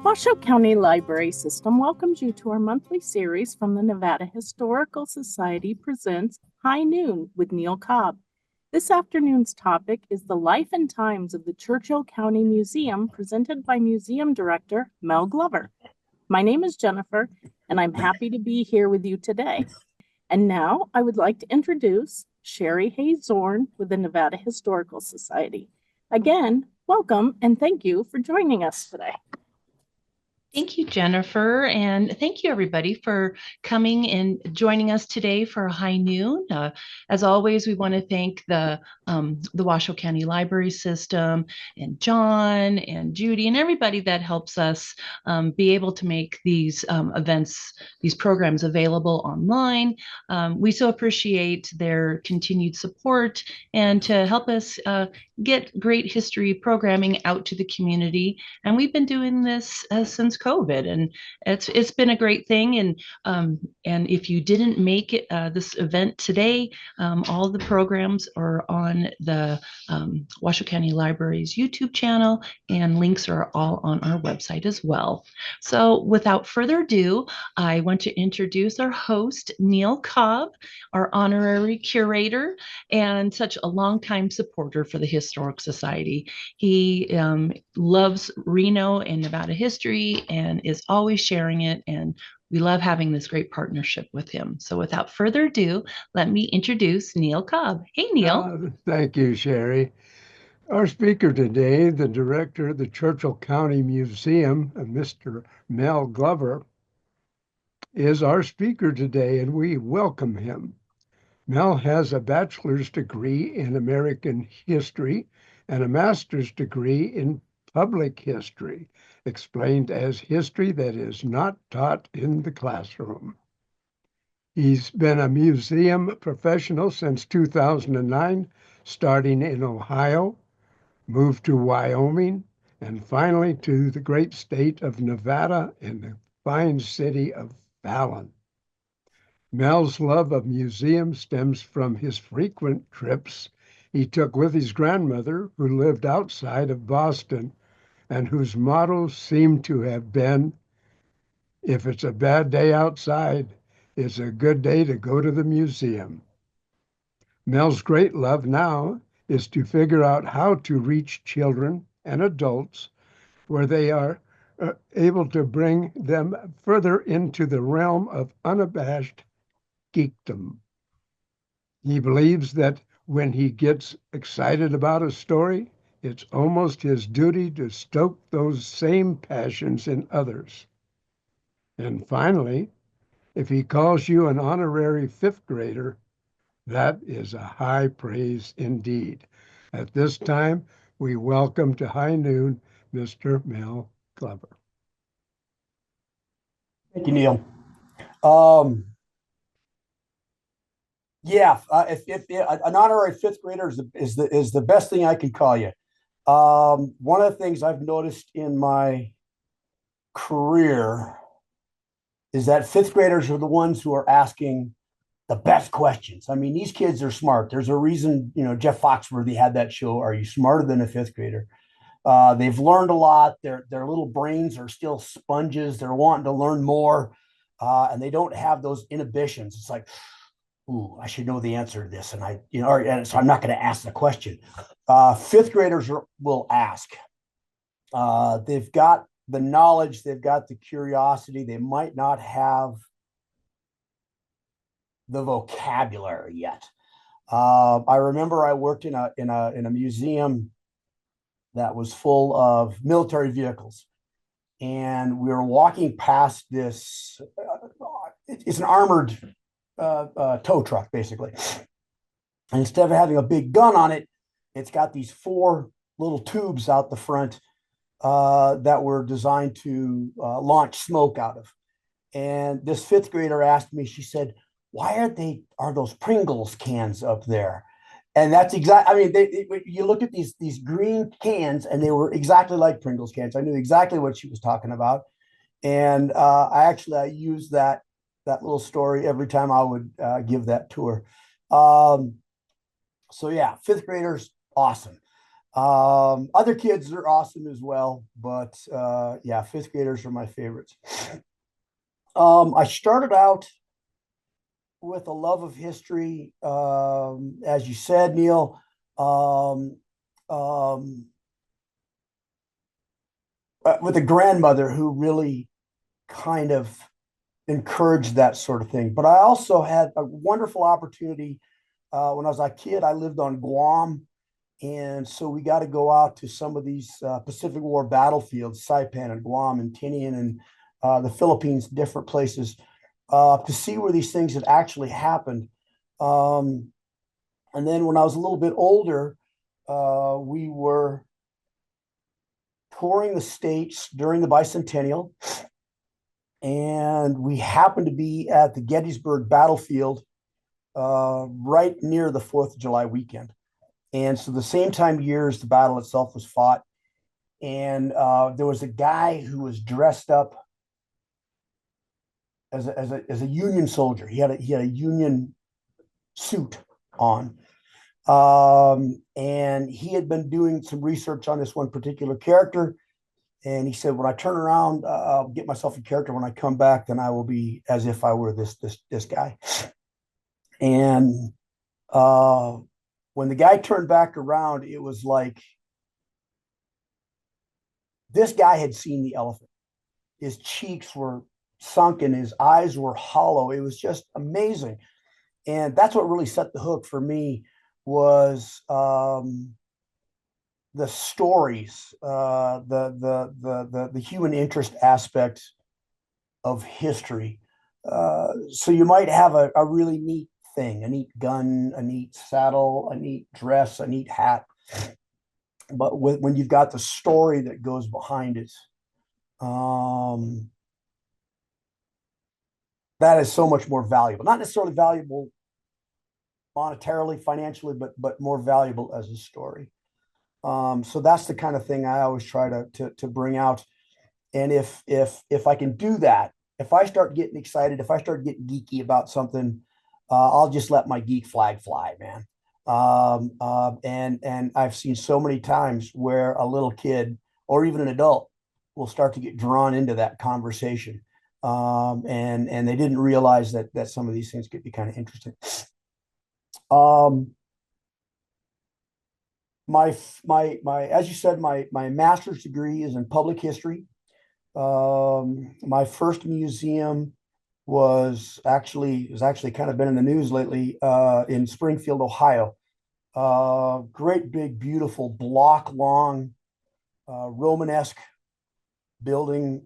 Washoe County Library System welcomes you to our monthly series from the Nevada Historical Society presents High Noon with Neal Cobb. This afternoon's topic is the life and times of the Churchill County Museum, presented by Museum Director Mel Glover. My name is Jennifer, and I'm happy to be here with you today. And now I would like to introduce Sherry Hayes Zorn with the Nevada Historical Society. Again, welcome and thank you for joining us today. Thank you, Jennifer, and thank you, everybody, for coming and joining us today for High Noon. As always, we want to thank the Washoe County Library System and John and Judy and everybody that helps us be able to make these events, these programs available online. We so appreciate their continued support and to help us get great history programming out to the community. And we've been doing this since COVID, and it's been a great thing. And if you didn't make it this event today, all the programs are on the Washoe County Library's YouTube channel, and links are all on our website as well. So without further ado, I want to introduce our host, Neal Cobb, our honorary curator and such a longtime supporter for the Historic Society. He loves Reno and Nevada history and is always sharing it, and we love having this great partnership with him. So without further ado, let me introduce Neal Cobb. Hey, Neal. Thank you, Sherry. Our speaker today, the director of the Churchill County Museum, Mr. Mel Glover, is our speaker today, and we welcome him. Mel has a bachelor's degree in American history and a master's degree in public history, explained as history that is not taught in the classroom. He's been a museum professional since 2009, starting in Ohio, moved to Wyoming, and finally to the great state of Nevada in the fine city of Fallon. Mel's love of museums stems from his frequent trips he took with his grandmother, who lived outside of Boston, and whose motto seemed to have been, "If it's a bad day outside, it's a good day to go to the museum." Mel's great love now is to figure out how to reach children and adults where they are able to bring them further into the realm of unabashed geekdom. He believes that when he gets excited about a story, it's almost his duty to stoke those same passions in others. And finally, if he calls you an honorary fifth grader, that is a high praise indeed. At this time, we welcome to High Noon, Mr. Mel Glover. Thank you, Neal. If an honorary fifth grader is the best thing I can call you. One of the things I've noticed in my career is that fifth graders are the ones who are asking the best questions. I mean, these kids are smart. There's a reason, Jeff Foxworthy had that show, Are You Smarter Than a Fifth Grader? They've learned a lot. Their little brains are still sponges. They're wanting to learn more, and they don't have those inhibitions. It's like, ooh, I should know the answer to this, and so I'm not going to ask the question. Fifth graders will ask. They've got the knowledge, they've got the curiosity. They might not have the vocabulary yet. I remember I worked in a museum that was full of military vehicles, and we were walking past this. It's an armored tow truck, basically. And instead of having a big gun on it, it's got these 4 little tubes out the front that were designed to launch smoke out of. And this fifth grader asked me, she said, "Why are those Pringles cans up there?" And that's exactly, you look at these green cans, and they were exactly like Pringles cans. I knew exactly what she was talking about. And I used that little story every time I would give that tour. So yeah, fifth graders, awesome. Other kids are awesome as well, but yeah, fifth graders are my favorites. I started out with a love of history, as you said, Neal. Um, um, with a grandmother who really kind of encouraged that sort of thing. But I also had a wonderful opportunity when I was a kid. I lived on Guam, and so we got to go out to some of these Pacific War battlefields, Saipan and Guam and Tinian and the Philippines, different places, to see where these things had actually happened. Um, and then when I was a little bit older, we were touring the States during the bicentennial, and we happened to be at the Gettysburg battlefield right near the 4th of July weekend. And so the same time year as the battle itself was fought. And there was a guy who was dressed up as a Union soldier. He had a Union suit on. And he had been doing some research on this one particular character. And he said, when I turn around, I'll get myself a character. When I come back, then I will be as if I were this guy. And when the guy turned back around, it was like this guy had seen the elephant. His cheeks were sunken, his eyes were hollow. It was just amazing. And that's what really set the hook for me was the stories, the human interest aspect of history. So you might have a really neat thing, a neat gun, a neat saddle, a neat dress, a neat hat. But when you've got the story that goes behind it, that is so much more valuable. Not necessarily valuable monetarily, financially, but more valuable as a story. So that's the kind of thing I always try to bring out. And if I can do that, if I start getting excited, if I start getting geeky about something, I'll just let my geek flag fly, man. And I've seen so many times where a little kid or even an adult will start to get drawn into that conversation, and they didn't realize that some of these things could be kind of interesting. As you said, my master's degree is in public history. My first museum was actually kind of been in the news lately, in Springfield, Ohio. Great big beautiful block long Romanesque building,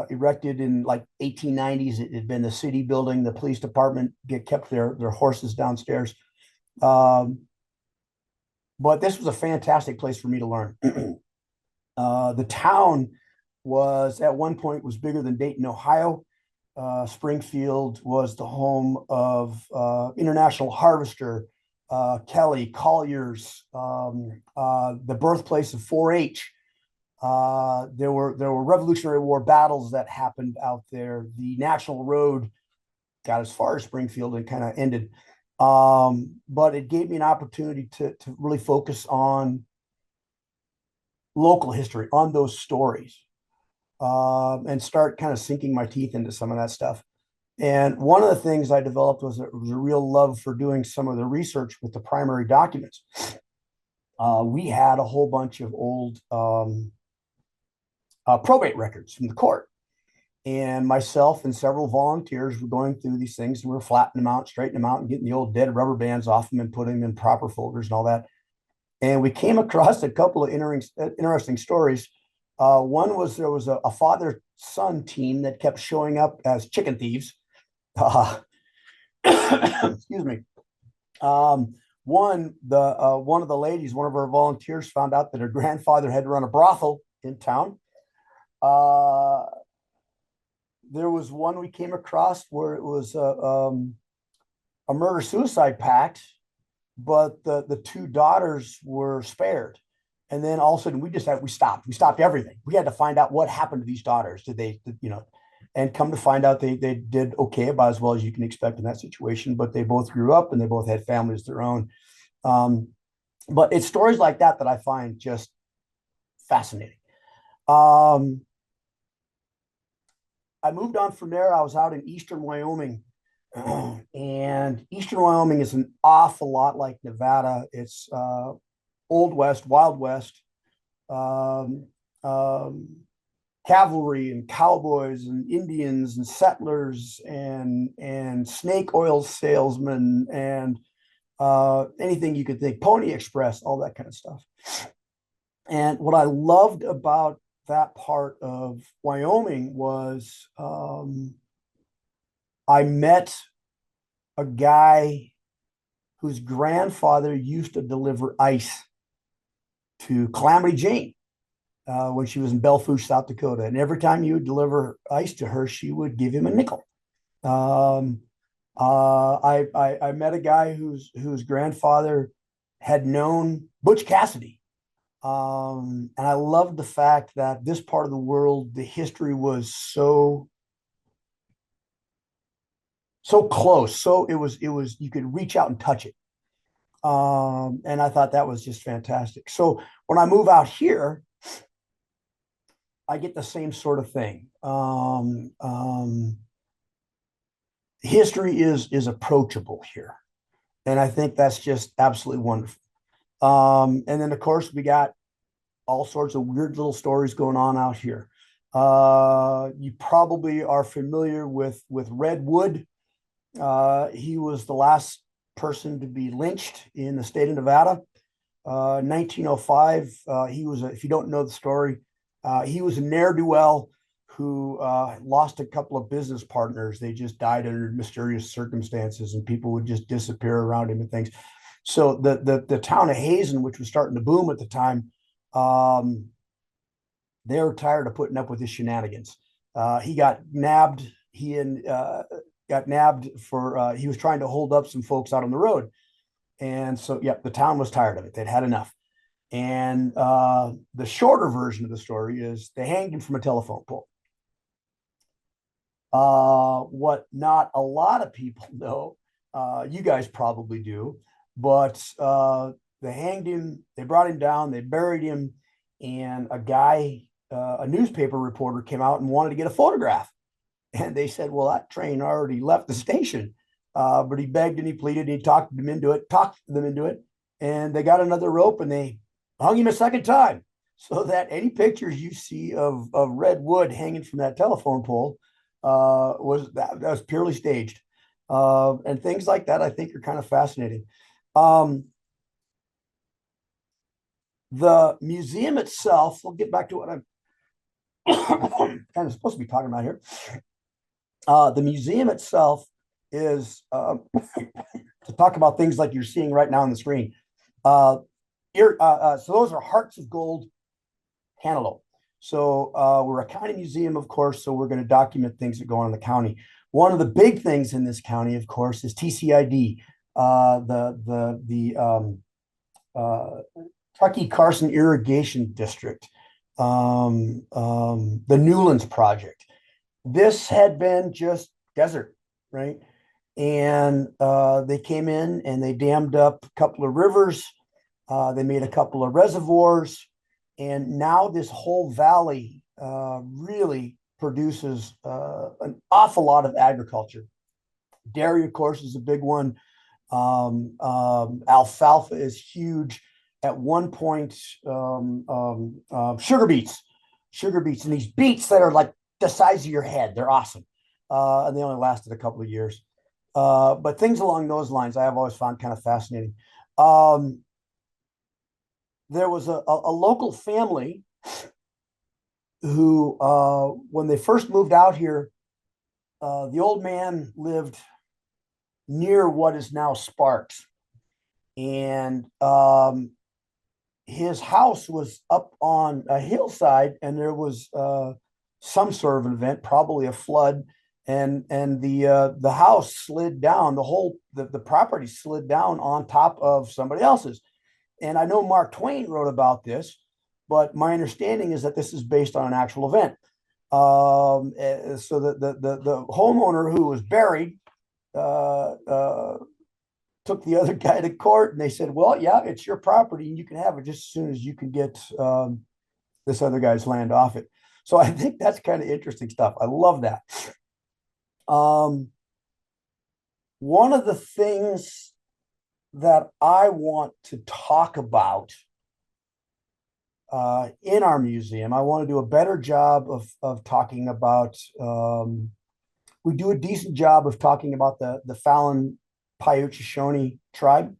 erected in like 1890s. It had been the city building. The police department kept their horses downstairs. But this was a fantastic place for me to learn. The town was at one point was bigger than Dayton, Ohio. Springfield was the home of International Harvester, Kelly, Collier's, the birthplace of 4-H. There were Revolutionary War battles that happened out there. The National Road got as far as Springfield and kind of ended. But it gave me an opportunity to really focus on local history, on those stories, and start kind of sinking my teeth into some of that stuff. And one of the things I developed was a real love for doing some of the research with the primary documents. We had a whole bunch of old probate records from the court. And myself and several volunteers were going through these things, and we were flattening them out, straightening them out, and getting the old dead rubber bands off them and putting them in proper folders and all that. And we came across a couple of interesting stories. One was there was a father-son team that kept showing up as chicken thieves. Excuse me. One of the ladies, one of our volunteers, found out that her grandfather had run a brothel in town. There was one we came across where it was a murder-suicide pact, but the two daughters were spared. And then all of a sudden we stopped everything. We had to find out what happened to these daughters. Did they, and come to find out they did okay, about as well as you can expect in that situation, but they both grew up and they both had families of their own. But it's stories like that that I find just fascinating. I moved on from there. I was out in eastern Wyoming, and eastern Wyoming is an awful lot like Nevada. It's Old West, Wild West, um, um, cavalry and cowboys and Indians and settlers and snake oil salesmen and anything you could think, Pony Express, all that kind of stuff. And what I loved about that part of Wyoming was I met a guy whose grandfather used to deliver ice to Calamity Jane when she was in Belfouche, South Dakota. And every time you would deliver ice to her, she would give him a nickel. I met a guy whose grandfather had known Butch Cassidy. And I loved the fact that this part of the world, the history was so close. So it was you could reach out and touch it. And I thought that was just fantastic. So when I move out here, I get the same sort of thing. History is approachable here, and I think that's just absolutely wonderful. And then of course we got all sorts of weird little stories going on out here. You probably are familiar with Red Wood. He was the last person to be lynched in the state of Nevada. 1905. He was, if you don't know the story, he was a ne'er-do-well who lost a couple of business partners. They just died under mysterious circumstances, and people would just disappear around him and things. So the town of Hazen, which was starting to boom at the time, they were tired of putting up with his shenanigans. He got nabbed. Got nabbed for he was trying to hold up some folks out on the road, and so the town was tired of it. They'd had enough. And the shorter version of the story is they hanged him from a telephone pole. What not a lot of people know, you guys probably do, but they hanged him, they brought him down, they buried him, and a guy, a newspaper reporter came out and wanted to get a photograph. And they said, well, that train already left the station. But he begged and he pleaded, and he talked them into it. And they got another rope and they hung him a second time, so that any pictures you see of Red Wood hanging from that telephone pole that was purely staged. And things like that, I think, are kind of fascinating. The museum itself, we'll get back to what I'm kind of supposed to be talking about here. The museum itself is to talk about things like you're seeing right now on the screen. So those are hearts of gold cantaloupe. So we're a county museum, of course, so we're going to document things that go on in the county. One of the big things in this county, of course, is TCID, the Truckee Carson Irrigation District, the Newlands Project. This had been just desert, right? And they came in and they dammed up a couple of rivers. They made a couple of reservoirs. And now this whole valley really produces an awful lot of agriculture. Dairy, of course, is a big one. Alfalfa is huge. At one point, sugar beets, and these beets that are like the size of your head. They're awesome. And they only lasted a couple of years. But things along those lines I have always found kind of fascinating. There was a local family who, when they first moved out here, the old man lived near what is now Sparks. And his house was up on a hillside, and there was some sort of an event, probably a flood, and the house slid down. The property slid down on top of somebody else's. And I know Mark Twain wrote about this, but my understanding is that this is based on an actual event. So the homeowner who was buried took the other guy to court, and they said, well, yeah, it's your property and you can have it just as soon as you can get this other guy's land off it. So I think that's kind of interesting stuff. I love that. One of the things that I want to talk about in our museum, I want to do a better job of talking about, we do a decent job of talking about the Fallon Paiute Shoshone tribe.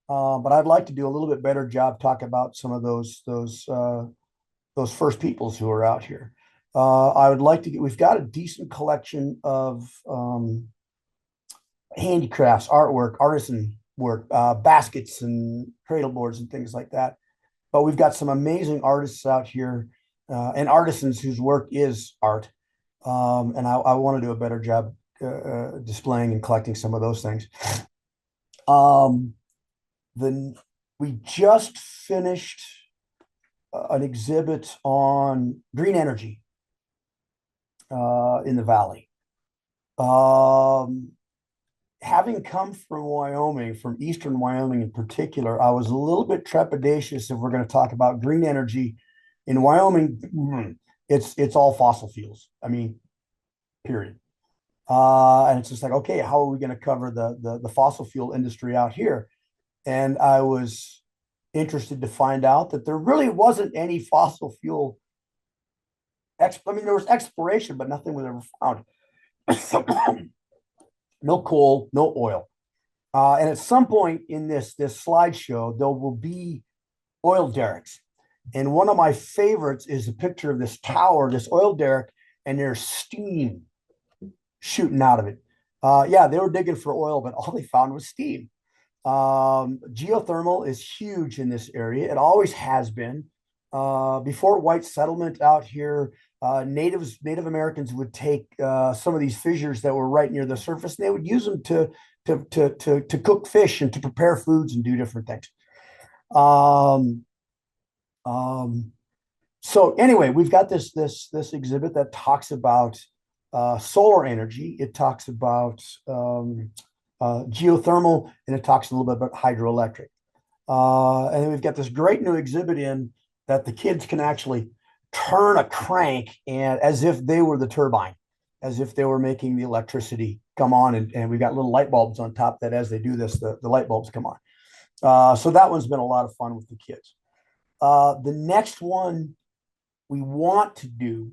But I'd like to do a little bit better job talking about some of those first peoples who are out here. I would like to get, we've got a decent collection of handicrafts, artwork, artisan work, baskets and cradle boards and things like that. But we've got some amazing artists out here and artisans whose work is art. And I want to do a better job displaying and collecting some of those things. We just finished an exhibit on green energy in the valley. Having come from Wyoming, from eastern Wyoming in particular, I was a little bit trepidatious if we're going to talk about green energy in Wyoming. It's all fossil fuels. I mean, period. And it's just like, okay, how are we going to cover the fossil fuel industry out here? And I was interested to find out that there really wasn't any fossil fuel. I mean, there was exploration, but nothing was ever found. No coal, no oil. And at some point in this slideshow, there will be oil derricks. And one of my favorites is a picture of this tower, this oil derrick, and there's steam shooting out of it. Yeah, they were digging for oil, but all they found was steam. Geothermal is huge in this area. It always has been. Before white settlement out here, Native Americans would take some of these fissures that were right near the surface, and they would use them to cook fish and to prepare foods and do different things. So anyway, we've got this exhibit that talks about solar energy. It talks about geothermal, and it talks a little bit about hydroelectric. And then we've got this great new exhibit in that the kids can actually turn a crank and as if they were the turbine, as if they were making the electricity come on. And we've got little light bulbs on top that as they do this, the light bulbs come on. So that one's been a lot of fun with the kids. The next one we want to do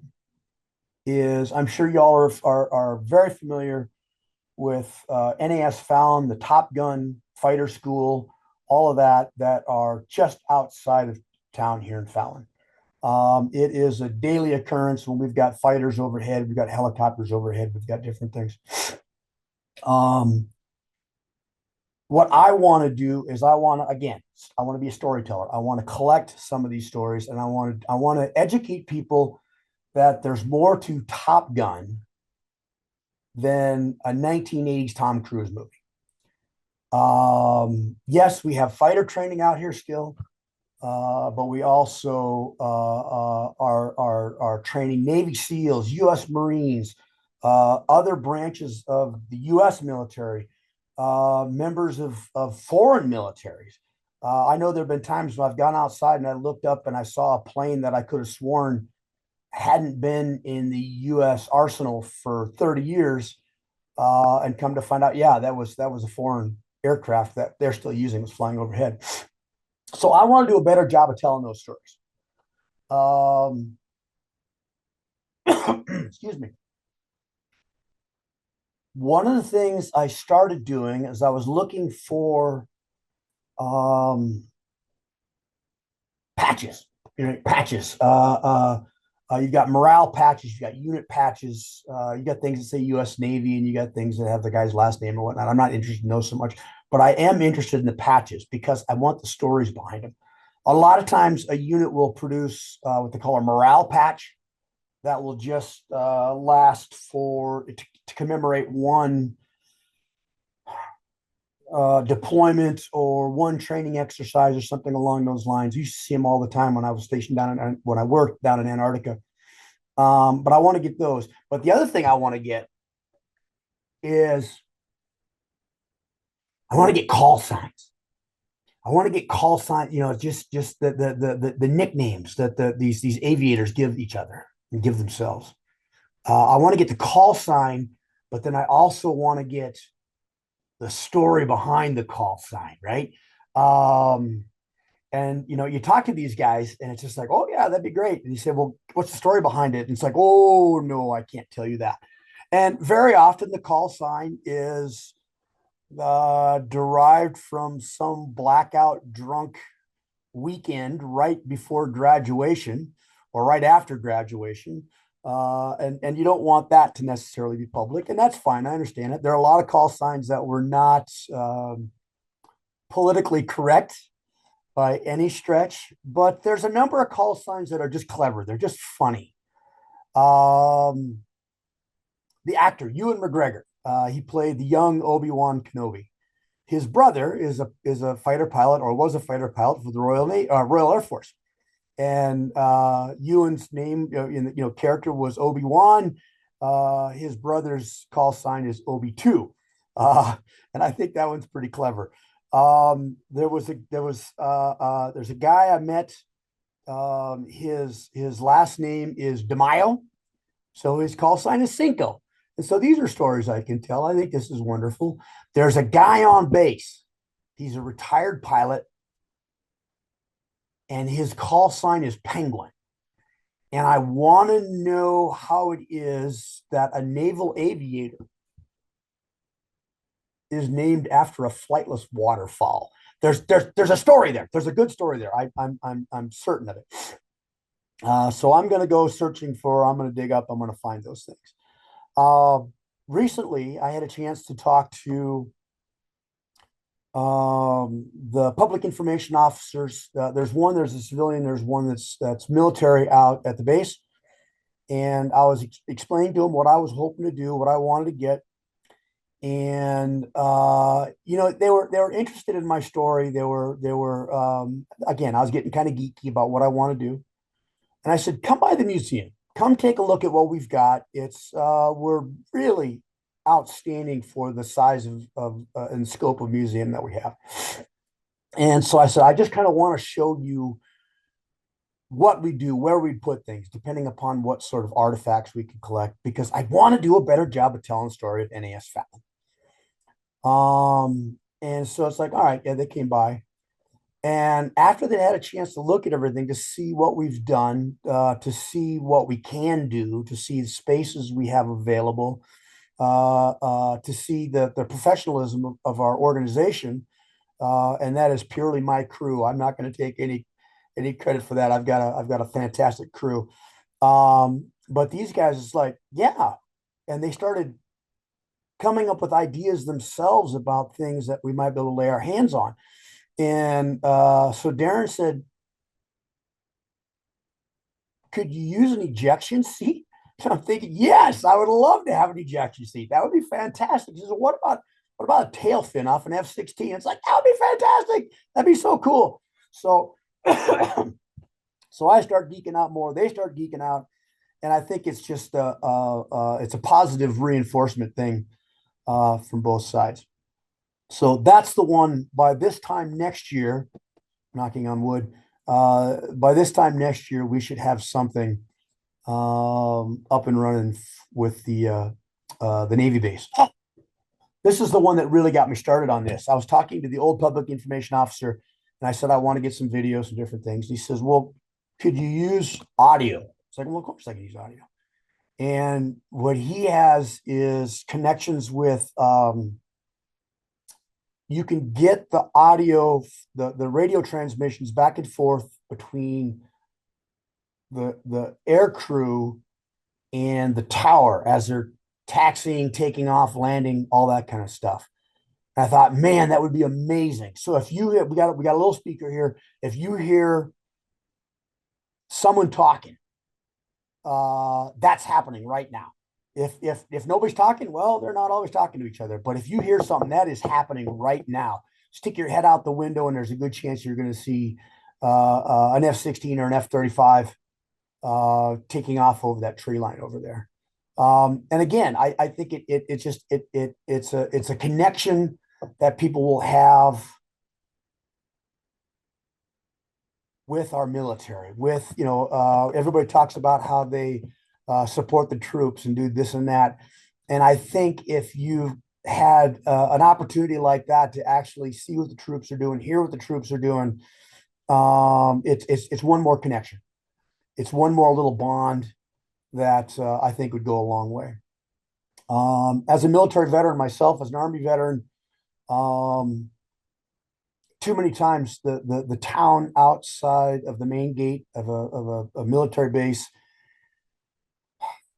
is, I'm sure y'all are very familiar with NAS Fallon, the Top Gun fighter school, all of that are just outside of town here in Fallon. It is a daily occurrence when we've got fighters overhead, we've got helicopters overhead, we've got different things. What I want to do is I want to be a storyteller. I want to collect some of these stories, and I want to educate people that there's more to Top Gun than a 1980s Tom Cruise movie. Yes, we have fighter training out here still, but we also are training Navy SEALs, U.S. Marines, other branches of the U.S. military, members of foreign militaries. I know there have been times when I've gone outside and I looked up and I saw a plane that I could have sworn hadn't been in the U.S. arsenal for 30 years, and come to find out, yeah, that was a foreign aircraft that they're still using, was flying overhead. So I want to do a better job of telling those stories. Excuse me. One of the things I started doing is I was looking for patches. Patches. You've got morale patches, you got unit patches, you got things that say U.S. Navy, and you got things that have the guy's last name or whatnot. I'm not interested in those so much, but I am interested in the patches because I want the stories behind them. A lot of times a unit will produce what they call a morale patch that will just last to commemorate one deployment or one training exercise or something along those lines. You used to see them all the time when I was stationed when I worked down in Antarctica. But I want to get those. But the other thing I want to get is I want to get call signs. I want to get call sign, just the nicknames that these aviators give each other and give themselves. I want to get the call sign, but then I also want to get the story behind the call sign, right? And you talk to these guys, and it's just like, oh yeah, that'd be great. And you say, well, what's the story behind it? And it's like, oh no, I can't tell you that. And very often the call sign is derived from some blackout drunk weekend right before graduation or right after graduation. And you don't want that to necessarily be public, and that's fine. I understand it. There are a lot of call signs that were not politically correct by any stretch, but there's a number of call signs that are just clever. They're just funny. The actor Ewan McGregor, he played the young Obi-Wan Kenobi. His brother is a fighter pilot, or was a fighter pilot for the Royal Air Force. And Ewan's name in character was Obi-Wan. His brother's call sign is Obi-2. And I think that one's pretty clever. There's a guy I met. His last name is DeMaio, so his call sign is Cinco. And so these are stories I can tell. I think this is wonderful. There's a guy on base. He's a retired pilot, and his call sign is Penguin. And I want to know how it is that a naval aviator is named after a flightless waterfowl. There's a story there. There's a good story there. I'm certain of it. So I'm going to go searching I'm going to dig up, I'm going to find those things. Recently, I had a chance to talk to the public information officers. There's a civilian, there's one that's military out at the base. And I was explaining to him what I was hoping to do, what I wanted to get. And they were interested in my story. They were again, I was getting kind of geeky about what I want to do. And I said, come by the museum, come take a look at what we've got. We're really outstanding for the size of and scope of museum that we have. And so I said, I just kind of want to show you what we do, where we put things, depending upon what sort of artifacts we can collect, because I want to do a better job of telling the story of NAS Fallon. And so it's like, all right, yeah, they came by. And after they had a chance to look at everything, to see what we've done, to see what we can do, to see the spaces we have available, to see the professionalism of our organization, and that is purely my crew. I'm not going to take any credit for that. I've got a fantastic crew. But these guys, it's like, yeah. And they started coming up with ideas themselves about things that we might be able to lay our hands on. And so Darren said, could you use an ejection seat? And I'm thinking, yes, I would love to have an ejection seat. That would be fantastic. He said, what about a tail fin off an F-16? It's like, that would be fantastic. That'd be so cool. So so I start geeking out more. They start geeking out. And I think it's just it's a positive reinforcement thing from both sides. So that's the one. By this time next year, knocking on wood, by this time next year, we should have something up and running with the Navy base. This is the one that really got me started on this. I was talking to the old public information officer, and I said, I want to get some videos and different things. He says, well, could you use audio? It's like, well, of course I can use audio. And what he has is connections with, you can get the audio, the radio transmissions back and forth between the air crew and the tower as they're taxiing, taking off, landing, all that kind of stuff. And I thought, man, that would be amazing. So if you hear, we got a little speaker here. If you hear someone talking, that's happening right now. If nobody's talking, well, they're not always talking to each other. But if you hear something, that is happening right now. Stick your head out the window, and there's a good chance you're going to see an F-16 or an F-35 taking off over that tree line over there. And again, I think it's a connection that people will have with our military, with, everybody talks about how they support the troops and do this and that. And I think if you've had an opportunity like that to actually see what the troops are doing, hear what the troops are doing, it's one more connection. It's one more little bond that I think would go a long way. As a military veteran myself, as an Army veteran, too many times the town outside of the main gate of a military base,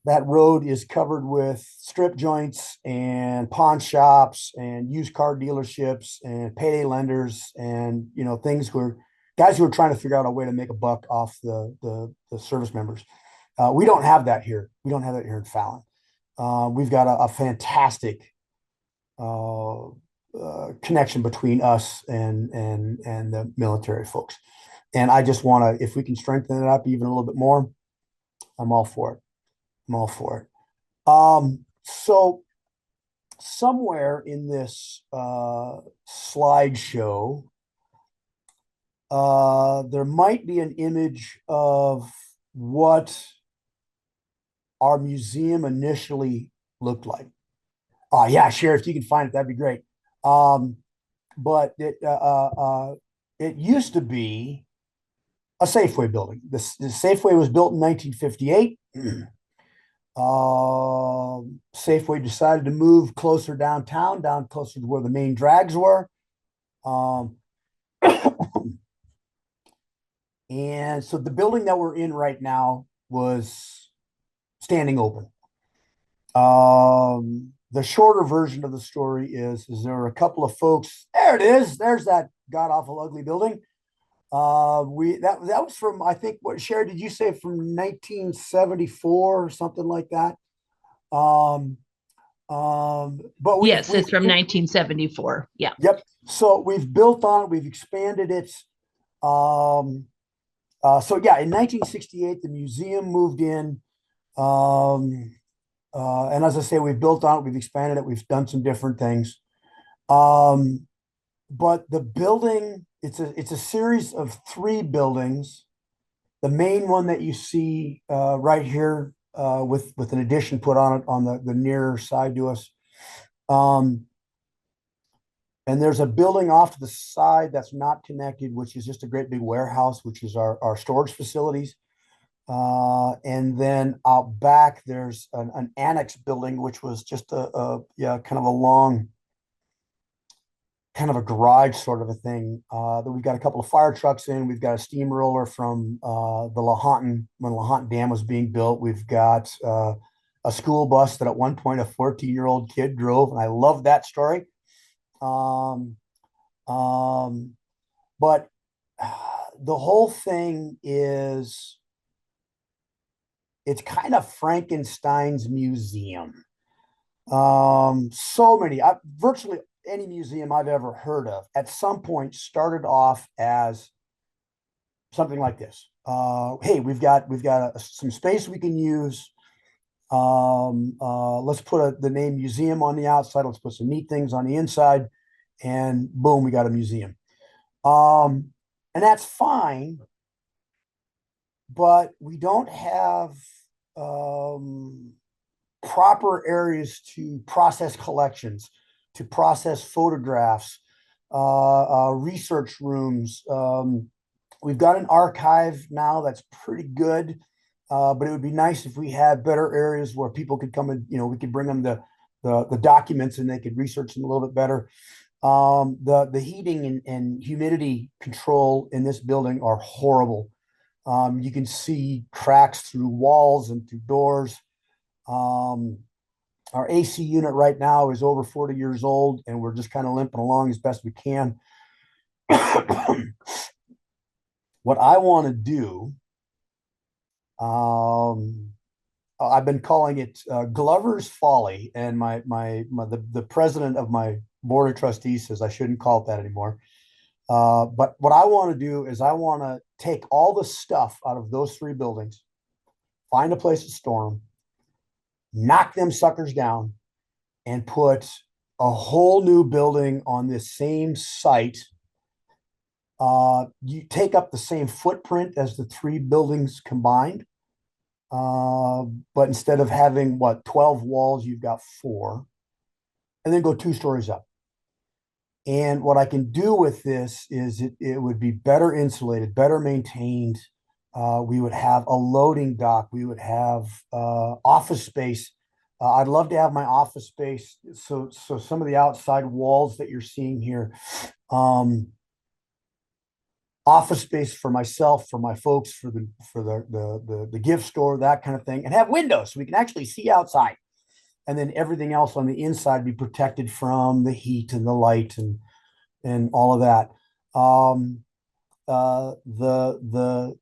that road is covered with strip joints and pawn shops and used car dealerships and payday lenders and things where guys who are trying to figure out a way to make a buck off the service members. We don't have that here. We don't have that here in Fallon. We've got a fantastic connection between us and the military folks. And I just want to, if we can strengthen it up even a little bit more, I'm all for it. I'm all for it. So somewhere in this slideshow, there might be an image of what our museum initially looked like. Yeah, Sheriff, if you can find it, that'd be great. But it used to be a Safeway building. The Safeway was built in 1958. Safeway decided to move closer downtown, down closer to where the main drags were. And so the building that we're in right now was standing open. The shorter version of the story is there were a couple of folks. There it is. There's that god awful ugly building. That was from, I think, what, Sherry, did you say from 1974 or something like that? But yes, it's from 1974. Yeah. Yep. So we've built on it. We've expanded it. So yeah, in 1968, the museum moved in. And as I say, we've built on it, we've expanded it, we've done some different things. But the building, it's a series of 3 buildings. The main one that you see right here with an addition put on it on the nearer side to us. And there's a building off to the side that's not connected, which is just a great big warehouse, which is our storage facilities. And then out back, there's an annex building, which was just kind of a long, kind of a garage sort of a thing. That we've got a couple of fire trucks in. We've got a steamroller from the Lahontan, when Lahontan Dam was being built. We've got a school bus that at one point a 14-year-old kid drove, and I love that story. But the whole thing is, it's kind of Frankenstein's museum. So many, virtually any museum I've ever heard of at some point started off as something like this. Hey, we've got some space we can use. Let's put the name museum on the outside. Let's put some neat things on the inside, and boom, we got a museum. And that's fine, but we don't have proper areas to process collections, to process photographs, research rooms. We've got an archive now that's pretty good, but it would be nice if we had better areas where people could come and, we could bring them the documents and they could research them a little bit better. The heating and humidity control in this building are horrible. You can see cracks through walls and through doors. Our AC unit right now is over 40 years old, and we're just kind of limping along as best we can. What I want to do, I've been calling it Glover's Folly, and the president of my board of trustees says I shouldn't call it that anymore. But what I want to do is I want to take all the stuff out of those 3 buildings, find a place to store them, knock them suckers down, and put a whole new building on this same site. You take up the same footprint as the three buildings combined. But instead of having 12 walls, you've got 4, and then go 2 stories up. And what I can do with this is it would be better insulated, better maintained. We would have a loading dock. We would have office space. I'd love to have my office space. So some of the outside walls that you're seeing here, office space for myself, for my folks, for the gift store, that kind of thing, and have windows so we can actually see outside. And then everything else on the inside be protected from the heat and the light and all of that. The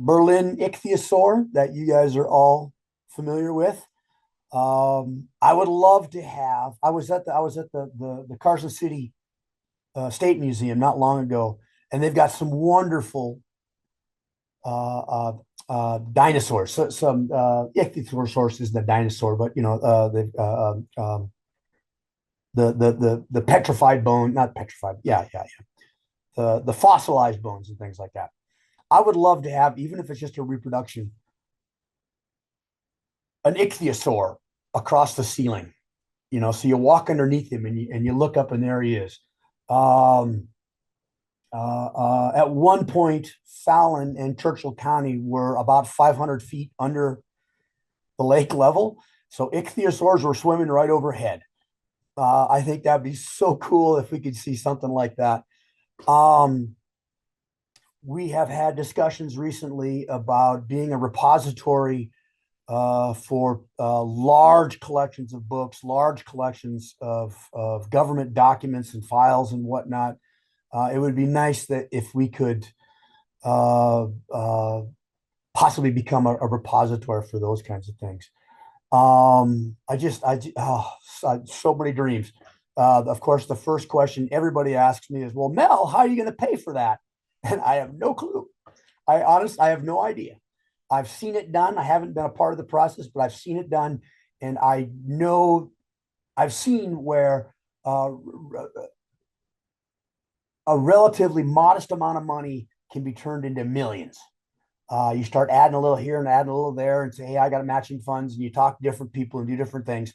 Berlin ichthyosaur that you guys are all familiar with. I would love to have. I was at the Carson City State Museum not long ago, and they've got some wonderful dinosaurs. So, some ichthyosaurus isn't a dinosaur, but the petrified bone, not petrified, the fossilized bones and things like that. I would love to have, even if it's just a reproduction, an ichthyosaur across the ceiling. So you walk underneath him and you look up and there he is. At one point, Fallon and Churchill County were about 500 feet under the lake level. So ichthyosaurs were swimming right overhead. I think that'd be so cool if we could see something like that. We have had discussions recently about being a repository for large collections of books, large collections of government documents and files and whatnot. It would be nice that if we could possibly become a repository for those kinds of things. So many dreams. Of course, the first question everybody asks me is, well, Mel, how are you going to pay for that? And I have no clue. I have no idea. I've seen it done. I haven't been a part of the process, but I've seen it done. And I know I've seen where a relatively modest amount of money can be turned into millions. You start adding a little here and adding a little there and say, hey, I got matching funds, and you talk to different people and do different things.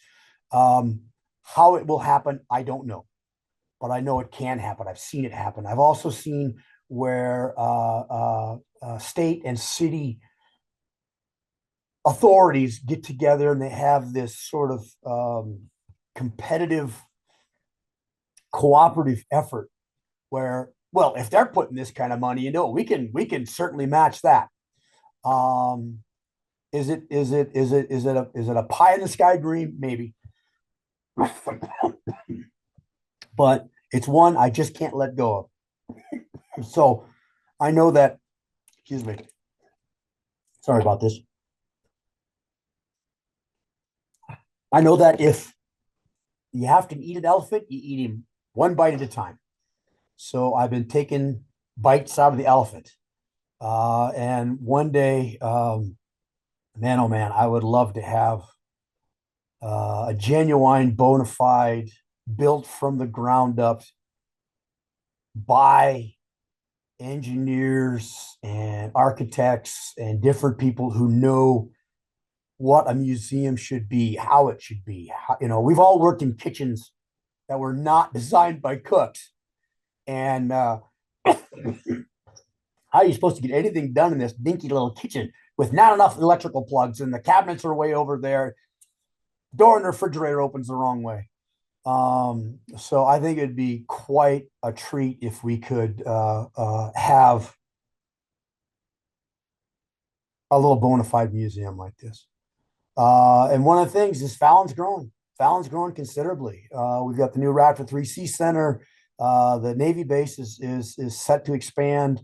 How it will happen, I don't know, but I know it can happen. I've seen it happen. I've also seen where state and city authorities get together and they have this sort of competitive cooperative effort where, well, if they're putting this kind of money, we can certainly match that. Is it a pie in the sky dream? Maybe. But it's one I just can't let go of. So I know that, excuse me. Sorry about this. I know that if you have to eat an elephant, you eat him one bite at a time. So I've been taking bites out of the elephant. And one day, man, oh man, I would love to have a genuine, bona fide, built from the ground up by engineers and architects and different people who know what a museum should be, how it should be. We've all worked in kitchens that were not designed by cooks. And how are you supposed to get anything done in this dinky little kitchen with not enough electrical plugs, and the cabinets are way over there? Door in the refrigerator opens the wrong way. So I think it'd be quite a treat if we could have a little bona fide museum like this. And one of the things is Fallon's growing. Fallon's growing considerably. We've got the new Raptor 3C Center. The Navy base is set to expand.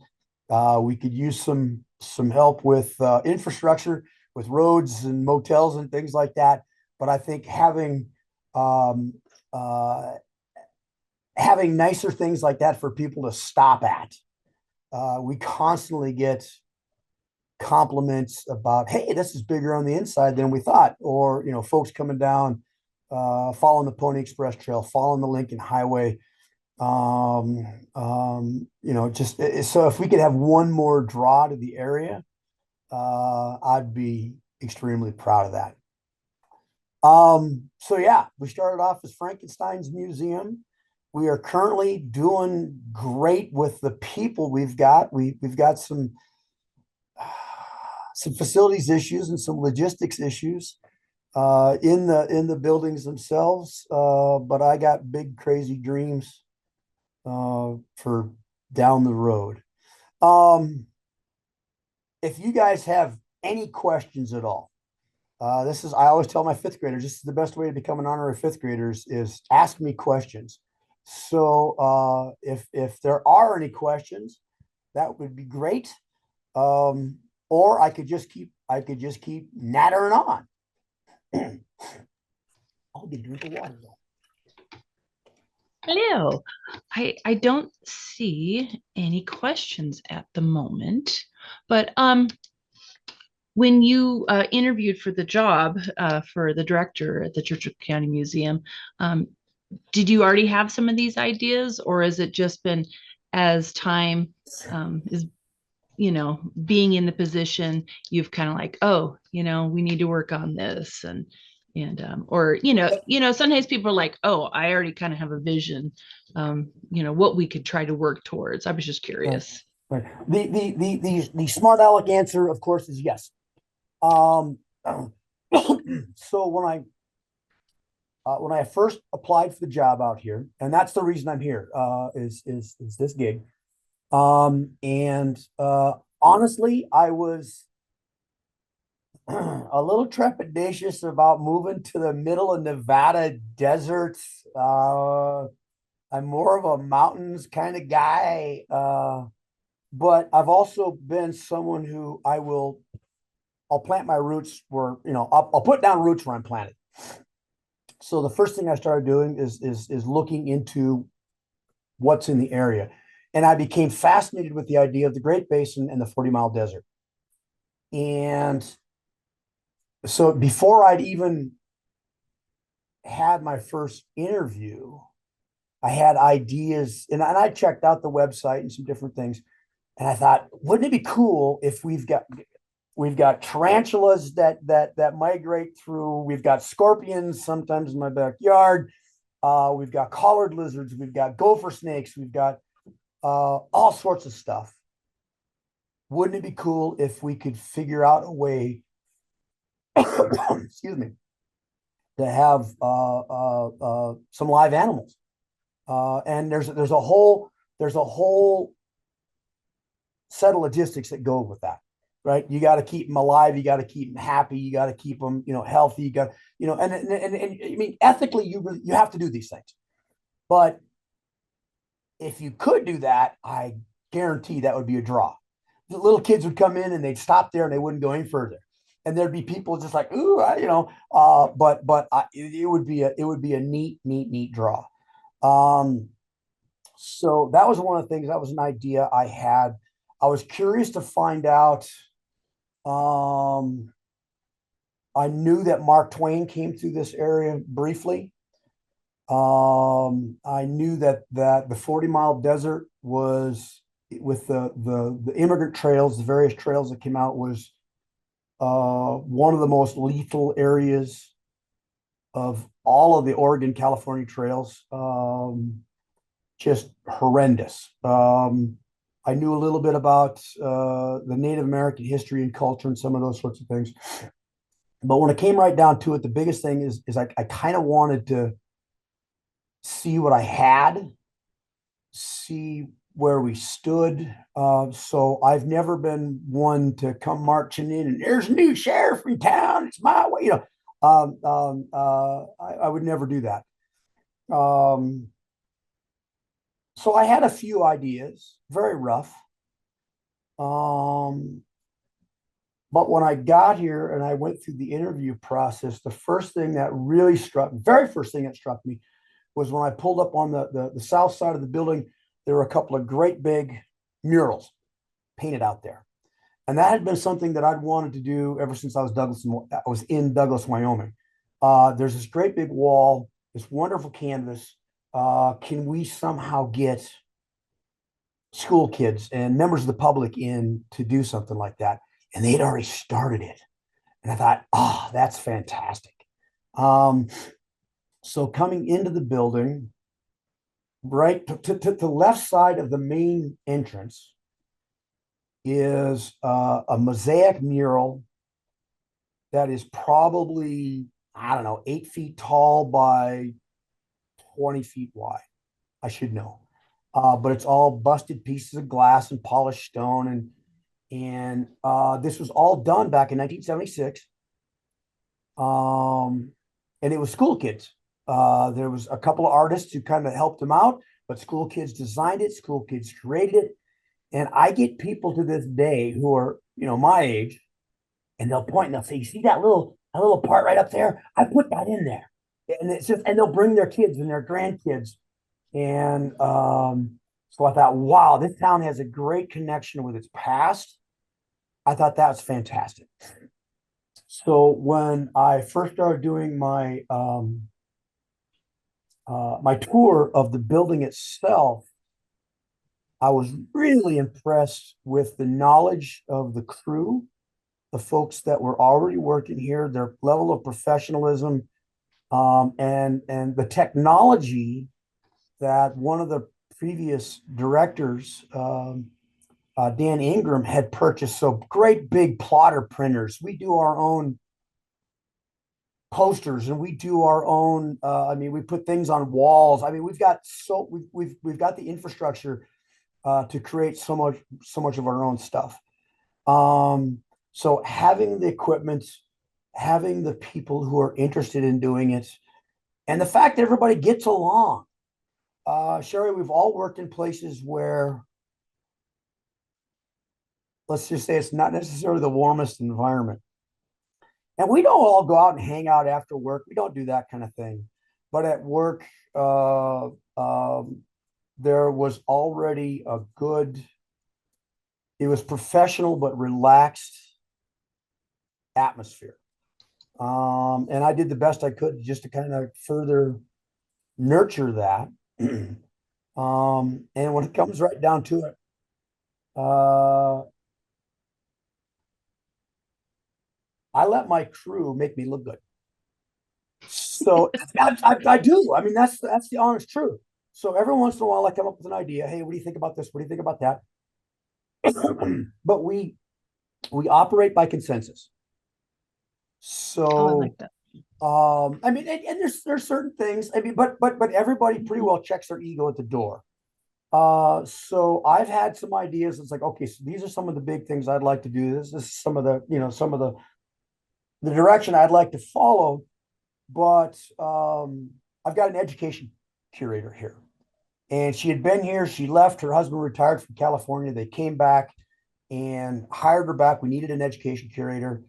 We could use some help with infrastructure, with roads and motels and things like that. But I think having nicer things like that for people to stop at. We constantly get compliments about, hey, this is bigger on the inside than we thought, or folks coming down following the Pony Express Trail, following the Lincoln Highway. Just so if we could have one more draw to the area, I'd be extremely proud of that. So yeah, we started off as Frankenstein's Museum. We are currently doing great with the people we've got. We've got some facilities issues and some logistics issues in the buildings themselves. But I got big crazy dreams for down the road. If you guys have any questions at all, I always tell my fifth graders, this is the best way to become an honorary fifth graders is ask me questions. So if there are any questions, that would be great. Or I could just keep nattering on. I'll get a drink of water though. Hello. I don't see any questions at the moment, but when you interviewed for the job for the director at the Churchill County Museum, did you already have some of these ideas, or has it just been as time is, being in the position, you've kind of like, oh, we need to work on this or sometimes people are like, oh, I already kind of have a vision, what we could try to work towards. I was just curious. Right. The smart aleck answer, of course, is yes. So when I first applied for the job out here, and that's the reason I'm here, is this gig. Honestly, I was a little trepidatious about moving to the middle of Nevada desert. I'm more of a mountains kind of guy, but I've also been someone who I'll plant my roots where, I'll put down roots where I'm planted. So the first thing I started doing is looking into what's in the area. And I became fascinated with the idea of the Great Basin and the 40-mile desert. And so before I'd even had my first interview, I had ideas, and I checked out the website and some different things. And I thought, wouldn't it be cool if we've got tarantulas that migrate through, we've got scorpions sometimes in my backyard, we've got collared lizards, we've got gopher snakes, we've got all sorts of stuff. Wouldn't it be cool if we could figure out a way excuse me, to have some live animals? And there's a whole set of logistics that go with that, right? You got to keep them alive, you got to keep them happy, you got to keep them, healthy, you got, and I mean, ethically, you have to do these things. But if you could do that, I guarantee that would be a draw. The little kids would come in and they'd stop there and they wouldn't go any further. And there'd be people just like, ooh, but it would be a neat draw. So that was one of the things, that was an idea I had. I was curious to find out. I knew that Mark Twain came through this area briefly. I knew that the 40-mile desert was, with the immigrant trails, the various trails that came out, was one of the most lethal areas of all of the Oregon, California trails. Just horrendous. I knew a little bit about the Native American history and culture and some of those sorts of things. But when it came right down to it, the biggest thing is I kind of wanted to see what I had, see where we stood. So I've never been one to come marching in and there's a new sheriff in town, it's my way. I would never do that. So I had a few ideas, very rough. But when I got here and I went through the interview process, the very first thing that struck me was when I pulled up on the south side of the building, there were a couple of great big murals painted out there. And that had been something that I'd wanted to do ever since I was in Douglas, Wyoming. There's this great big wall, this wonderful canvas. Can we somehow get school kids and members of the public in to do something like that? And they'd already started it. And I thought, oh, that's fantastic. So coming into the building, right to the left side of the main entrance is a mosaic mural that is probably, I don't know, 8 feet tall by 20 feet wide. I should know. But it's all busted pieces of glass and polished stone. And this was all done back in 1976. And it was school kids. There was a couple of artists who kind of helped them out, but school kids designed it, school kids created it. And I get people to this day who are, my age, and they'll point and they'll say, "You see that little part right up there? I put that in there." And it's just, and they'll bring their kids and their grandkids. And so I thought, wow, this town has a great connection with its past. I thought that was fantastic. So when I first started doing my my tour of the building itself, I was really impressed with the knowledge of the crew, the folks that were already working here, their level of professionalism, and the technology that one of the previous directors, Dan Ingram, had purchased. So great big plotter printers. We do our own posters and we do our own. We put things on walls. We've got we've got the infrastructure to create so much of our own stuff. So having the equipment, having the people who are interested in doing it, and the fact that everybody gets along. Sherry, we've all worked in places where, let's just say, it's not necessarily the warmest environment. And we don't all go out and hang out after work. We don't do that kind of thing. But at work, there was already it was professional but relaxed atmosphere. And I did the best I could just to kind of further nurture that. And when it comes right down to it, I let my crew make me look good. So I do. That's the honest truth. So every once in a while, I come up with an idea. Hey, what do you think about this? What do you think about that? But we operate by consensus. So I like that. And there's certain things. But everybody pretty well checks their ego at the door. So I've had some ideas. It's like, okay, so these are some of the big things I'd like to do. This is some of the direction I'd like to follow. But I've got an education curator here. And she had been here. She left. Her husband retired from California. They came back and hired her back. We needed an education curator.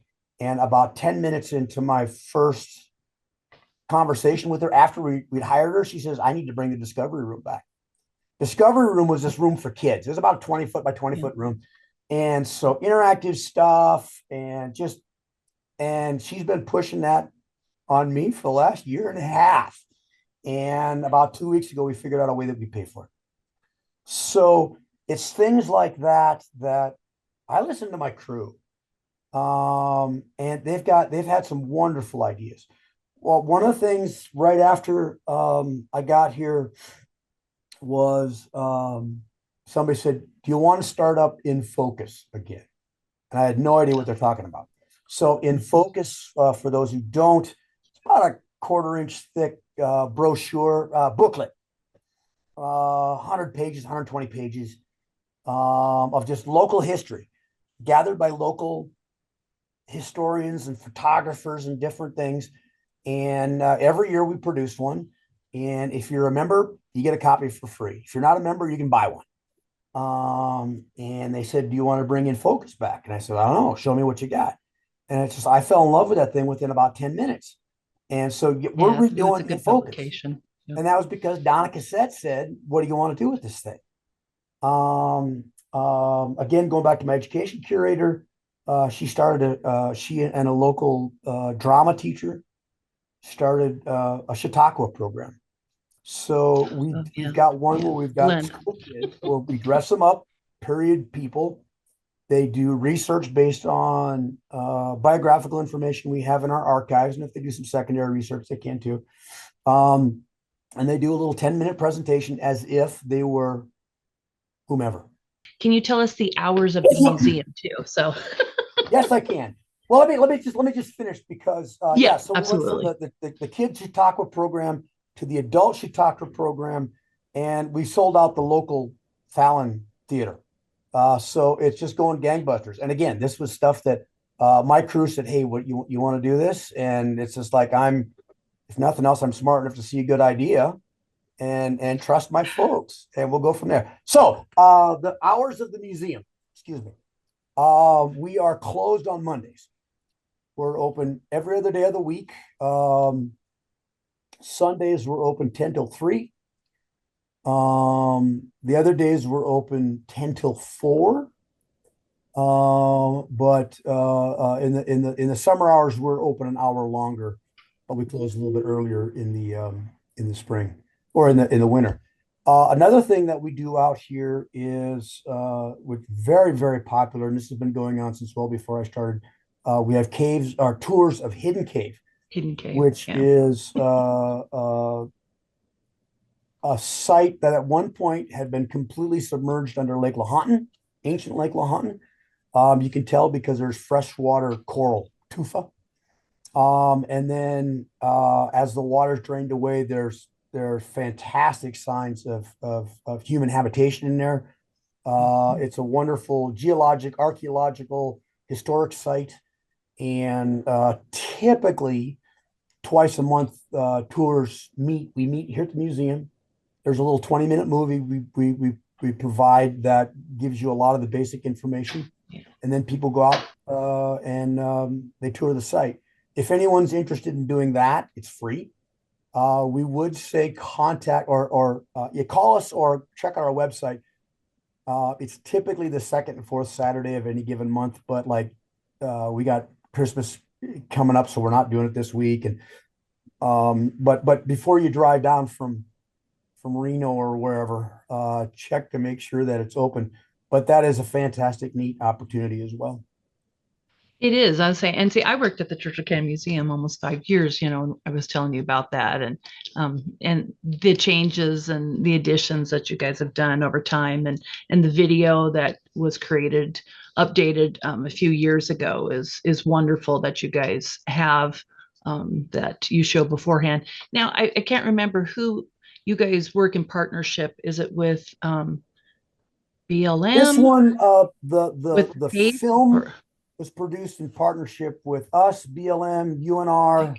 And about 10 minutes into my first conversation with her, after we'd hired her, she says, "I need to bring the discovery room back." Discovery room was this room for kids. It was about a 20 foot by 20 foot room. And so interactive stuff and she's been pushing that on me for the last year and a half. And about 2 weeks ago, we figured out a way that we pay for it. So it's things like that I listen to my crew. And they've had some wonderful ideas. Well, one of the things right after I got here was somebody said, "Do you want to start up In Focus again?" And I had no idea what they're talking about. So In Focus, for those who don't, it's about a 1/4-inch thick brochure booklet, 100 pages, 120 pages of just local history gathered by local historians and photographers and different things. And every year we produce one. And if you're a member, you get a copy for free. If you're not a member, you can buy one. And they said, "Do you want to bring In Focus back?" And I said, "I don't know. Show me what you got." And it's just, I fell in love with that thing within about 10 minutes. And so we're redoing In Focus. Yep. And that was because Donna Cassette said, "What do you want to do with this thing?" Again, going back to my education curator, she and a local drama teacher started a Chautauqua program. So Oh, yeah, we've got one yeah. where we've got Glenn. school kids where we dress them up, period people. They do research based on biographical information we have in our archives. And if they do some secondary research, they can too. Um, and they do a little 10-minute presentation as if they were whomever. Can you tell us the hours of the museum too? So Yes, I can. Well, let me just finish because yeah, so we went from absolutely. the kids Chautauqua program to the adult Chautauqua program, and we sold out the local Fallon Theater. So it's just going gangbusters. And again, this was stuff that my crew said, "Hey, what you want to do this?" And it's just like if nothing else, I'm smart enough to see a good idea and trust my folks, and we'll go from there. So the hours of the museum, excuse me. We are closed on Mondays. We're open every other day of the week. Sundays we're open 10 till 3. The other days we're open 10 till 4. But in the summer hours we're open an hour longer, but we close a little bit earlier in the spring or in the winter. Another thing that we do out here is which very, very popular, and this has been going on since well before I started. We have caves, our tours of Hidden Cave, Hidden Cave. which Yeah. is a site that at one point had been completely submerged under Lake Lahontan, ancient Lake Lahontan. You can tell because there's freshwater coral tufa. And then as the water's drained away, there's fantastic signs of human habitation in there. It's a wonderful geologic, archaeological, historic site. And typically twice a month, we meet here at the museum. There's a little 20-minute movie we provide that gives you a lot of the basic information. And then people go out and they tour the site. If anyone's interested in doing that, it's free. We would say contact or you call us or check out our website. It's typically the second and fourth Saturday of any given month, but like we got Christmas coming up, so we're not doing it this week. And but before you drive down from Reno or wherever, check to make sure that it's open. But that is a fantastic, neat opportunity as well. It is. I was saying, and see, I worked at the Churchill County Museum almost 5 years. And I was telling you about that, and the changes and the additions that you guys have done over time, and the video that was created, updated a few years ago is wonderful that you guys have that you show beforehand. Now, I can't remember who you guys work in partnership. Is it with This BLM, one, with the Faith, film or was produced in partnership with us, BLM, UNR.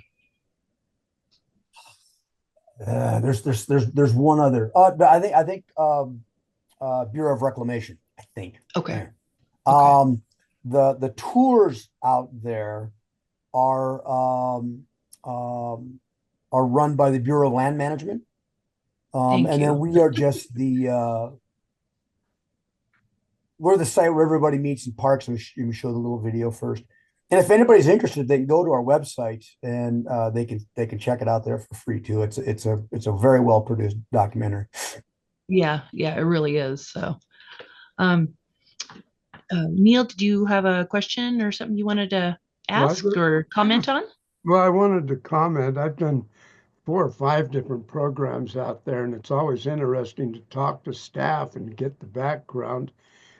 There's one other. I think Bureau of Reclamation. I think. okay. Um, the tours out there are are run by the Bureau of Land Management. Thank And you. then we are just we're the site where everybody meets and parks. And we show the little video first. And if anybody's interested, they can go to our website and they can check it out there for free too. It's a very well produced documentary. Yeah, it really is. So, um, Neal, did you have a question or something you wanted to ask or comment on? Well, I wanted to comment. I've done 4 or 5 different programs out there, and it's always interesting to talk to staff and get the background.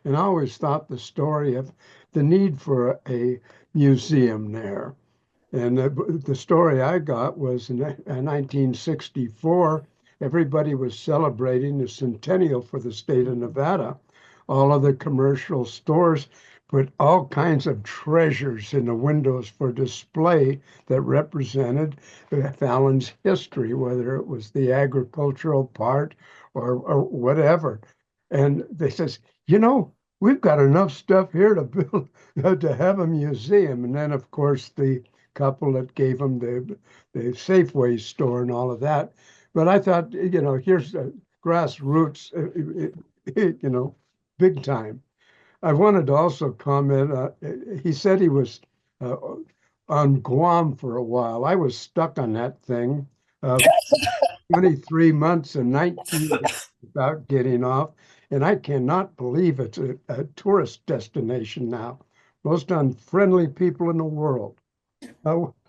And I always thought the story of the need for a museum there. And the story I got was in 1964, everybody was celebrating the centennial for the state of Nevada. All of the commercial stores put all kinds of treasures in the windows for display that represented Fallon's history, whether it was the agricultural part or whatever. And they says, we've got enough stuff here to build to have a museum. And then, of course, the couple that gave them the Safeway store and all of that. But I thought, here's grassroots, big time. I wanted to also comment. He said he was on Guam for a while. I was stuck on that thing. 23 months and 19 without getting off. And I cannot believe it's a tourist destination now. Most unfriendly people in the world.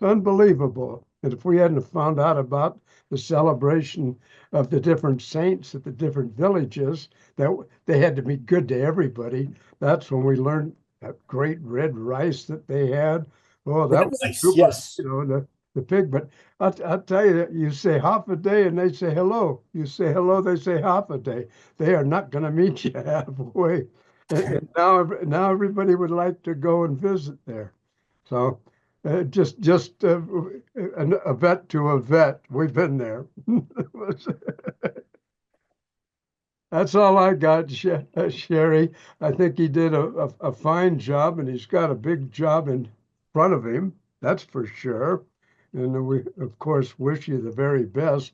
Unbelievable. And if we hadn't found out about the celebration of the different saints at the different villages, that they had to be good to everybody. That's when we learned that great red rice that they had. Oh, that was Nice. super, Yes. the pig. But I'll tell you, you say half a day and they say hello. You say hello, they say half a day. They are not going to meet you halfway. And now everybody would like to go and visit there. So just a vet to a vet. We've been there. That's all I got, Sherry. I think he did a fine job, and he's got a big job in front of him. That's for sure. And we, of course, wish you the very best.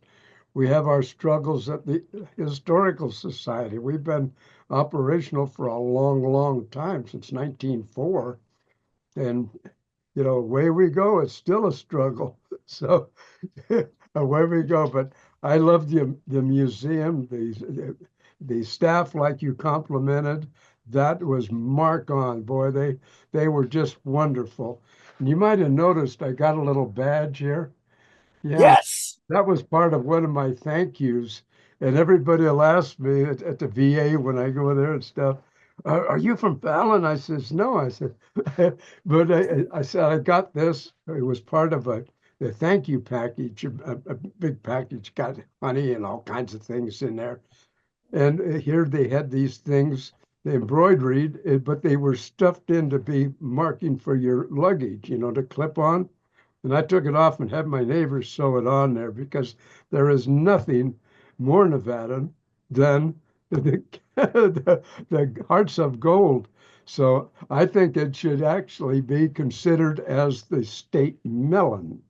We have our struggles at the Historical Society. We've been operational for a long, long time, since 1904. And away we go. It's still a struggle. So away we go. But I love the museum, the staff, like you complimented. That was mark on. Boy, they were just wonderful. And you might have noticed I got a little badge here. Yeah, Yes. that was part of one of my thank yous. And everybody will ask me at the VA when I go there and stuff, are you from Fallon? I says, no. I said, but I said, I got this. It was part of the thank you package, a big package, got honey and all kinds of things in there. And here they had these things, the embroidered, but they were stuffed in to be marking for your luggage, to clip on. And I took it off and had my neighbors sew it on there because there is nothing more Nevadan than the hearts of gold. So I think it should actually be considered as the state melon.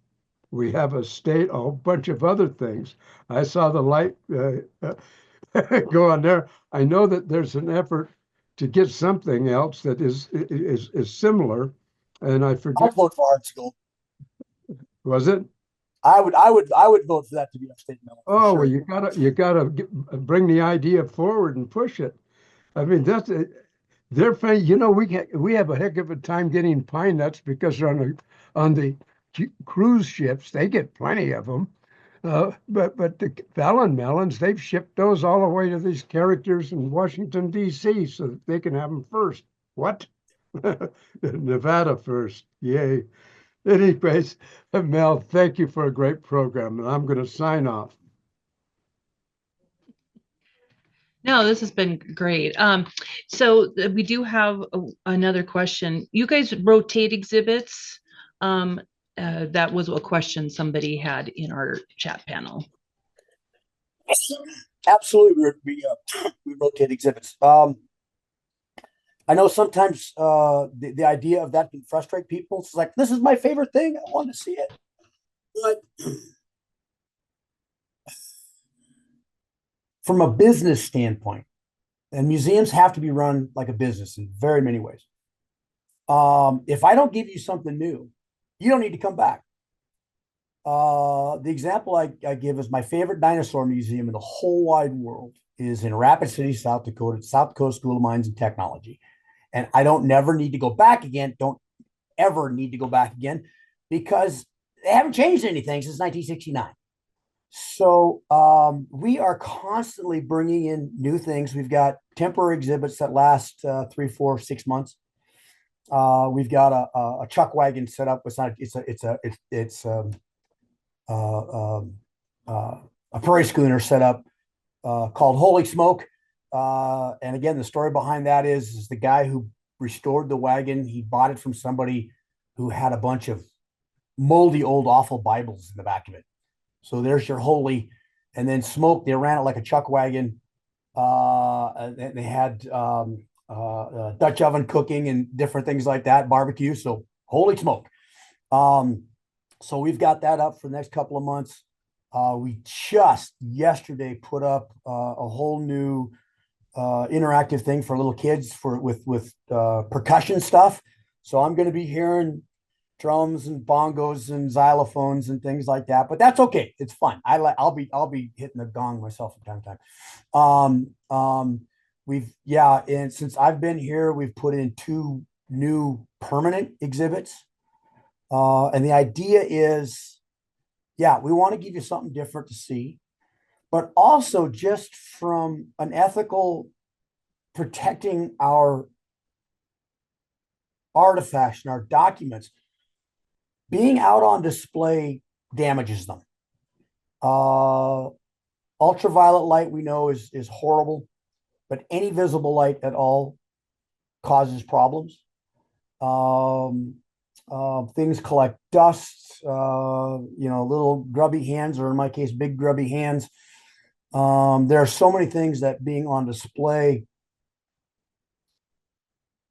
We have a whole bunch of other things. I saw the light go on there. I know that there's an effort to get something else that is similar, and I forget. I'd vote for Hearts of Gold. Was it? I would vote for that to be our state melon. Oh, sure. well, you gotta bring the idea forward and push it. I mean, they're we have a heck of a time getting pine nuts because they're on the cruise ships. They get plenty of them. But the Fallon melons, they've shipped those all the way to these characters in Washington, D.C. so that they can have them first. What? Nevada first. Yay. Anyways, Mel, thank you for a great program, and I'm going to sign off. No, this has been great. So we do have another question. You guys rotate exhibits. That was a question somebody had in our chat panel. Absolutely, we rotate exhibits. I know sometimes the idea of that can frustrate people. It's like, this is my favorite thing. I want to see it. But from a business standpoint, and museums have to be run like a business in very many ways. If I don't give you something new, you don't need to come back. The example I give is my favorite dinosaur museum in the whole wide world is in Rapid City, South Dakota, South Dakota School of Mines and Technology. And I never need to go back again. Don't ever need to go back again because they haven't changed anything since 1969. So we are constantly bringing in new things. We've got temporary exhibits that last 3, 4, 6 months. We've got a chuck wagon set up. It's a prairie schooner set up called Holy Smoke. And again, the story behind that is the guy who restored the wagon. He bought it from somebody who had a bunch of moldy, old, awful Bibles in the back of it. So there's your Holy. And then Smoke, they ran it like a chuck wagon. And they had Dutch oven cooking and different things like that, barbecue. So Holy Smoke. So we've got that up for the next couple of months. We just yesterday put up a whole new interactive thing for little kids with percussion stuff. So I'm going to be hearing drums and bongos and xylophones and things like that. But that's okay. It's fun. I'll be hitting the gong myself from time to time. And since I've been here, we've put in 2 new permanent exhibits. And the idea is, we want to give you something different to see, but also just from an ethical protecting our artifacts and our documents, being out on display damages them. Ultraviolet light we know is horrible, but any visible light at all causes problems. Things collect dust, little grubby hands, or in my case, big grubby hands. There are so many things that being on display,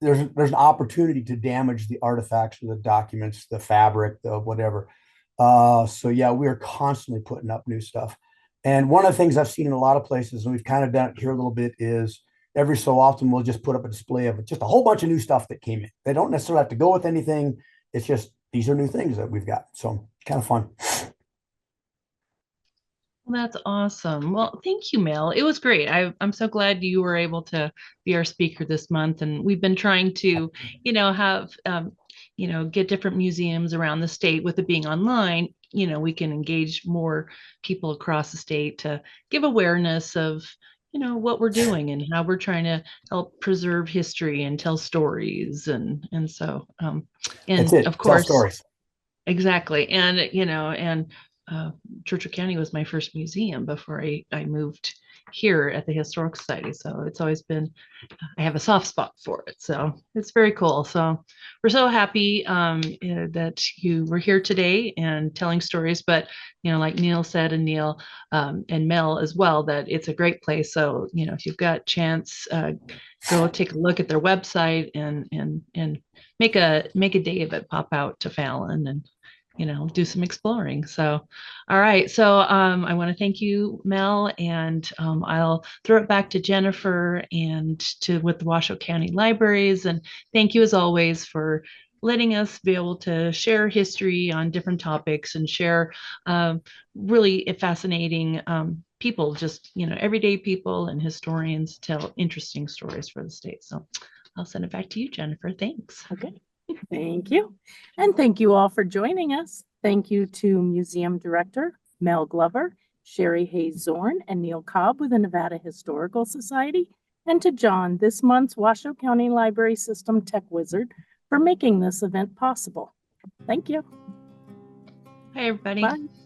there's an opportunity to damage the artifacts or the documents, the fabric, the whatever. We are constantly putting up new stuff. And one of the things I've seen in a lot of places, and we've kind of done it here a little bit, is every so often we'll just put up a display of just a whole bunch of new stuff that came in. They don't necessarily have to go with anything. It's just, these are new things that we've got. So kind of fun. That's awesome. Well, thank you, Mel. It was great. I'm so glad you were able to be our speaker this month. And we've been trying to, have, get different museums around the state. With it being online, we can engage more people across the state to give awareness of, what we're doing and how we're trying to help preserve history and tell stories. And so, and That's it. of course, tell stories. Exactly. And, Churchill County was my first museum before I moved here at the Historical Society. So it's always been, I have a soft spot for it. So it's very cool. So we're so happy that you were here today and telling stories. But, like Neal said, and Neal and Mel as well, that it's a great place. So, if you've got a chance, go take a look at their website and make a day of it, pop out to Fallon and do some exploring. So, all right. So I want to thank you, Mel, and I'll throw it back to Jennifer and with the Washoe County Libraries. And thank you as always for letting us be able to share history on different topics and share really fascinating people, just, everyday people and historians tell interesting stories for the state. So I'll send it back to you, Jennifer. Thanks. Okay. Thank you. And thank you all for joining us. Thank you to Museum Director Mel Glover, Sherry Hayes Zorn, and Neal Cobb with the Nevada Historical Society, and to John, this month's Washoe County Library System Tech Wizard, for making this event possible. Thank you. Hi, everybody. Bye.